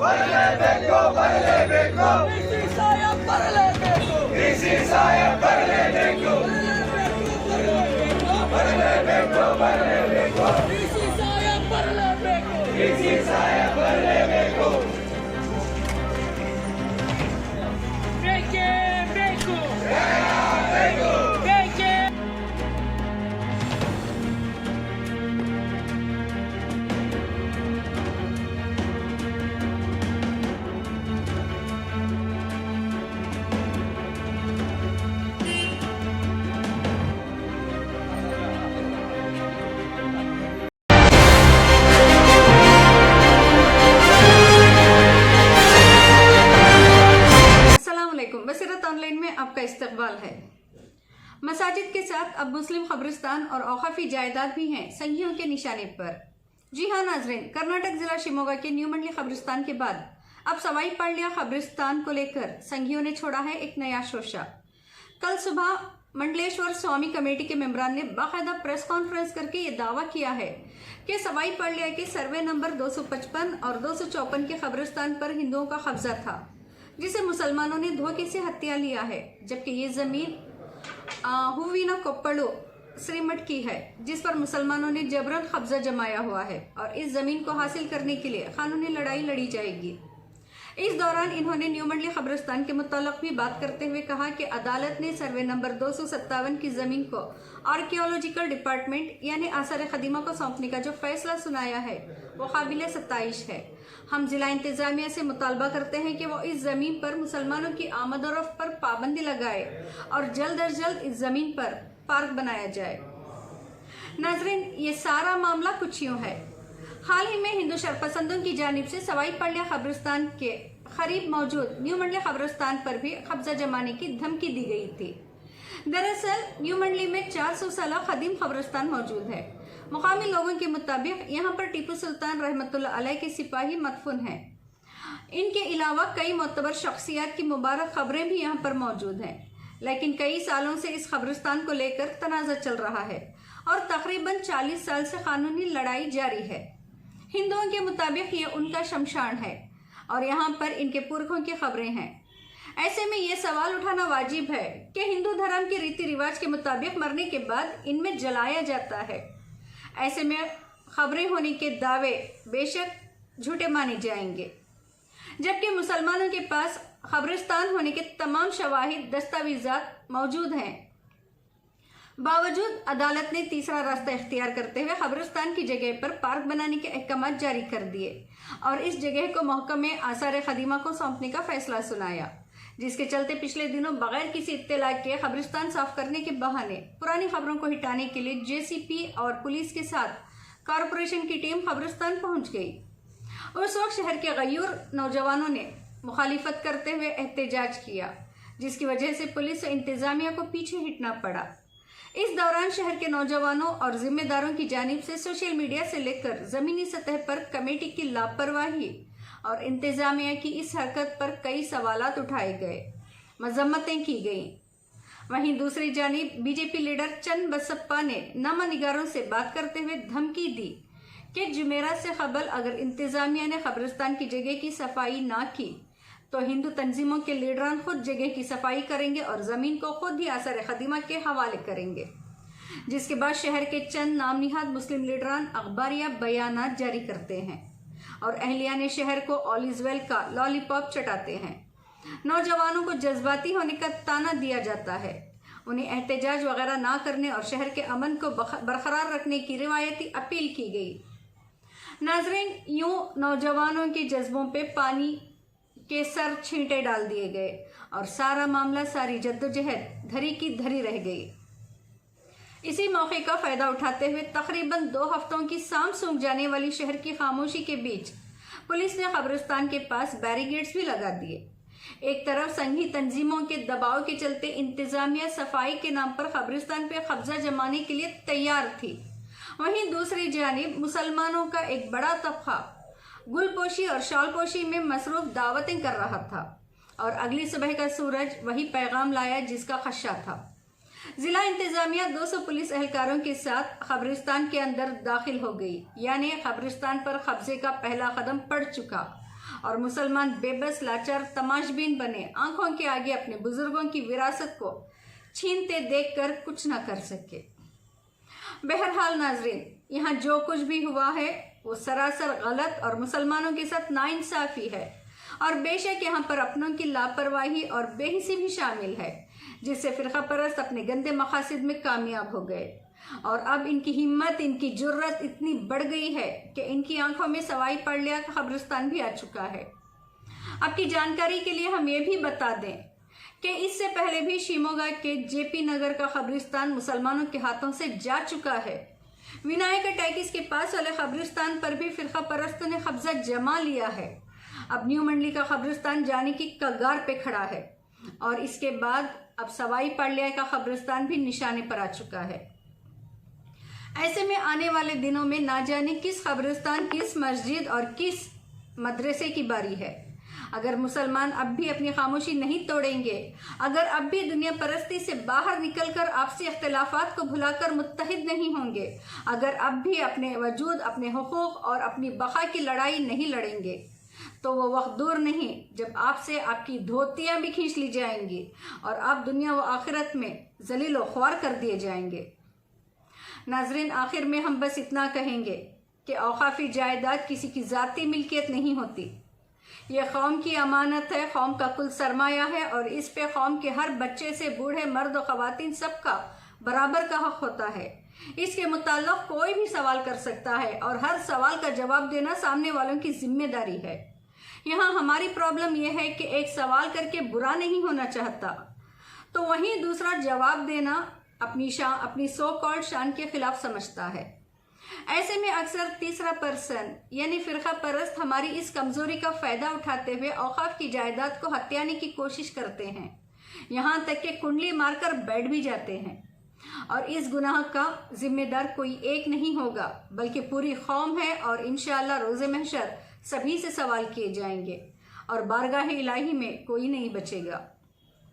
ಬರಲೇಬೇಕು ಬರಲೇಬೇಕು ಬಿಸಿ ಸಾಹೇಬ್ ಬರಲೇಬೇಕು ಬಿಸಿ ಸಾಹೇಬ್ ಬರಲೇಬೇಕು ಬರಲೇಬೇಕು ಬರಲೇಬೇಕು ಬಿಸಿ ಸಾಹೇಬ್ ಬರಲೇಬೇಕು ಬಿಸಿ ಸಾಹೇಬ್ ಬರಲೇಬೇಕು ಬೇಕೇ ಬೇಕು ಬೇಕು ಬೇಕೇ बसीरत ऑनलाइन में आपका इस्तकबाल है। मसाजिद के साथ अब मुस्लिम कब्रिस्तान और औकाफी जायदाद भी हैं संघियों के निशाने पर। जी हाँ नाजरीन, कर्नाटक जिला शिमोगा के न्यू मंडली कब्रिस्तान के बाद अब सवाई पाड़लिया कब्रिस्तान को लेकर संघियों ने छोड़ा है एक नया शोशा। कल सुबह मंडलेश्वर स्वामी कमेटी के मेंबरान ने बाकायदा प्रेस कॉन्फ्रेंस करके ये दावा किया है कि सवाई पाड़लिया के सर्वे नंबर 255 और 254 के कब्रिस्तान पर हिंदुओं का कब्जा था, जिसे मुसलमानों ने धोखे से हत्या लिया है, जबकि ये जमीन हुवीना कोप्पड़ो श्रीमठ की है, जिस पर मुसलमानों ने जबरन कब्जा जमाया हुआ है और इस जमीन को हासिल करने के लिए कानूनी लड़ाई लड़ी जाएगी। इस दौरान इन्होंने न्यू मंडली कब्रिस्तान के मुताल्लिक भी बात करते हुए कहा कि अदालत ने सर्वे नंबर 257 की जमीन को आर्कियोलॉजिकल डिपार्टमेंट यानी आसार खदीमा को सौंपने का जो फैसला सुनाया है वो काबिल सत्ताइश है। हम जिला इंतजामिया से मुतालबा करते हैं कि वो इस जमीन पर मुसलमानों की आमद और रफ्त पर पाबंदी लगाए और जल्द अज जल्द इस जमीन पर पार्क बनाया जाए। नाजरीन, ये सारा मामला कुछ यूं है। हाल ही में हिंदू शरपसंदों की जानिब से सवाई पाड़लिया कब्रिस्तान के करीब मौजूद न्यू मंडली कब्रिस्तान पर भी कब्जा जमाने की धमकी दी गई थी। दरअसल न्यू मंडली में 400 साल कदीम कब्रिस्तान मौजूद है। मुकामी लोगों के मुताबिक यहाँ पर टीपू सुल्तान रहमतुल्लाह अलैह के सिपाही मदफून हैं। इनके अलावा कई मोतबर शख्सियात की मुबारक खबरें भी यहाँ पर मौजूद हैं, लेकिन कई सालों से इस कब्रिस्तान को लेकर तनाज़ा चल रहा है और तकरीबन 40 साल से कानूनी लड़ाई जारी है। हिंदुओं के मुताबिक ये उनका शमशान है और यहाँ पर इनके पुरखों की खबरें हैं। ऐसे में ये सवाल उठाना वाजिब है कि हिंदू धर्म के रीति रिवाज के मुताबिक मरने के बाद इनमें जलाया जाता है। ऐसे में खबरें होने के दावे बेशक झूठे माने जाएंगे, जबकि मुसलमानों के पास कब्रिस्तान होने के तमाम शवाहिद दस्तावेजात मौजूद हैं। बावजूद अदालत ने तीसरा रास्ता इख्तियार करते हुए कब्रिस्तान की जगह पर पार्क बनाने के अहकाम जारी कर दिए और इस जगह को महकमे आसार खदीमा को सौंपने का फैसला सुनाया, जिसके चलते पिछले दिनों बगैर किसी इत्तला के कब्रिस्तान साफ करने के बहाने पुरानी खबरों को हटाने के लिए जेसीपी और पुलिस के साथ कॉरपोरेशन की टीम कब्रिस्तान पहुंच गई। उस वक्त शहर के गयूर नौजवानों ने मुखालिफत करते हुए एहतजाज किया, जिसकी वजह से पुलिस और इंतजामिया को पीछे हटना पड़ा। इस दौरान शहर के नौजवानों और जिम्मेदारों की जानिब से सोशल मीडिया से लेकर जमीनी सतह पर कमेटी की लापरवाही और इंतजामिया की इस हरकत पर कई सवालात उठाए गए, मजम्मतें की गईं। वहीं दूसरी जानिब बीजेपी लीडर चंद बसप्पा ने नामानिगारों से बात करते हुए धमकी दी कि जुमेरात से कबल अगर इंतजामिया ने कब्रिस्तान की जगह की सफाई ना की तो हिंदू तंजीमों के लीडरान खुद जगह की सफाई करेंगे और ज़मीन को खुद ही आसार खदीमा के हवाले करेंगे, जिसके बाद शहर के चंद नामनिहाद मुस्लिम लीडरान अखबारिया बयानात जारी करते हैं और अहलियाने शहर को ऑल इज वेल का लॉलीपॉप चटाते हैं। नौजवानों को जज्बाती होने का ताना दिया जाता है, उन्हें एहतजाज वगैरह ना करने और शहर के अमन को बरकरार रखने की रिवायती अपील की गई। नाजरीन, यूं नौजवानों के जज्बों पे पानी के सर छींटे डाल दिए गए और सारा मामला, सारी जद्दोजहद धरी की धरी रह गई। इसी मौके का फायदा उठाते हुए तकरीबन 2 हफ्तों की साम सूंघ जाने वाली शहर की खामोशी के बीच पुलिस ने कब्रिस्तान के पास बैरिकेड्स भी लगा दिए। एक तरफ संघी तंजीमों के दबाव के चलते इंतजामिया सफाई के नाम पर कब्रिस्तान पे कब्जा जमाने के लिए तैयार थी, वहीं दूसरी जानिब मुसलमानों का एक बड़ा तबका गुलपोशी और शॉलपोशी में मसरूफ दावतें कर रहा था और अगली सुबह का सूरज वही पैगाम लाया जिसका खदशा था। जिला इंतजामिया 200 पुलिस एहलकारों के साथ कब्रिस्तान के अंदर दाखिल हो गई, यानी कब्रिस्तान पर कब्जे का पहला कदम पड़ चुका और मुसलमान बेबस लाचार तमाशबीन बने आंखों के आगे अपने बुजुर्गों की विरासत को छीनते देखकर कुछ न कर सके। बहरहाल नाजरीन, यहाँ जो कुछ भी हुआ है वो सरासर गलत और मुसलमानों के साथ नाइंसाफी है, और बेशक यहाँ पर अपनों की लापरवाही और बेहिसी भी शामिल है, जिससे फिरका परस्त अपने गंदे मकासद में कामयाब हो गए। और अब इनकी हिम्मत, इनकी जुर्रत इतनी बढ़ गई है कि इनकी आंखों में सवाई पड़लिया का कब्रिस्तान भी आ चुका है। आपकी जानकारी के लिए हम ये भी बता दें कि इससे पहले भी शिमोगा के जेपी नगर का कब्रिस्तान मुसलमानों के हाथों से जा चुका है। विनायक टैकिस के पास वाले कब्रिस्तान पर भी फिरका परस्तों ने कब्जा जमा लिया है। अब न्यू मंडली का कब्रिस्तान जाने की कगार पे खड़ा है, और इसके बाद अब सवाई पाड़लिया का कब्रिस्तान भी निशाने पर आ चुका है। ऐसे में आने वाले दिनों में ना जाने किस कब्रिस्तान, किस मस्जिद और किस मदरसे की बारी है। अगर मुसलमान अब भी अपनी खामोशी नहीं तोड़ेंगे, अगर अब भी दुनिया परस्ती से बाहर निकलकर आपसी इख्तिलाफात को भुलाकर मुत्तहिद नहीं होंगे, अगर अब भी अपने वजूद, अपने हुकूक और अपनी बका की लड़ाई नहीं लड़ेंगे, तो वो वक्त दूर नहीं जब आपसे आपकी धोतियां भी खींच ली जाएंगी और आप दुनिया व आखिरत में जलील व ख्वार कर दिए जाएंगे। नाजरीन, आखिर में हम बस इतना कहेंगे कि औकाफी जायदाद किसी की ज़ाती मिल्कियत नहीं होती। यह कौम की अमानत है, कौम का कुल सरमाया है, और इस पे कौम के हर बच्चे से बूढ़े, मर्द और ख़वातीन सबका बराबर का हक होता है। इसके मुताल्लिक़ कोई भी सवाल कर सकता है, और हर सवाल का जवाब देना सामने वालों की जिम्मेदारी है। यहाँ हमारी प्रॉब्लम यह है कि एक सवाल करके बुरा नहीं होना चाहता, तो वहीं दूसरा जवाब देना अपनी सो कॉल्ड शान के खिलाफ समझता है। ऐसे में अक्सर तीसरा पर्सन यानी फिरका परस्त हमारी इस कमजोरी का फायदा उठाते हुए औकाफ की जायदाद को हत्याने की कोशिश करते हैं, यहाँ तक कि कुंडली मारकर बैठ भी जाते हैं। और इस गुनाह का जिम्मेदार कोई एक नहीं होगा, बल्कि पूरी कौम है, और इंशाअल्लाह रोज़े महशर सभी से सवाल किए जाएंगे और बारगाह इलाही में कोई नहीं बचेगा।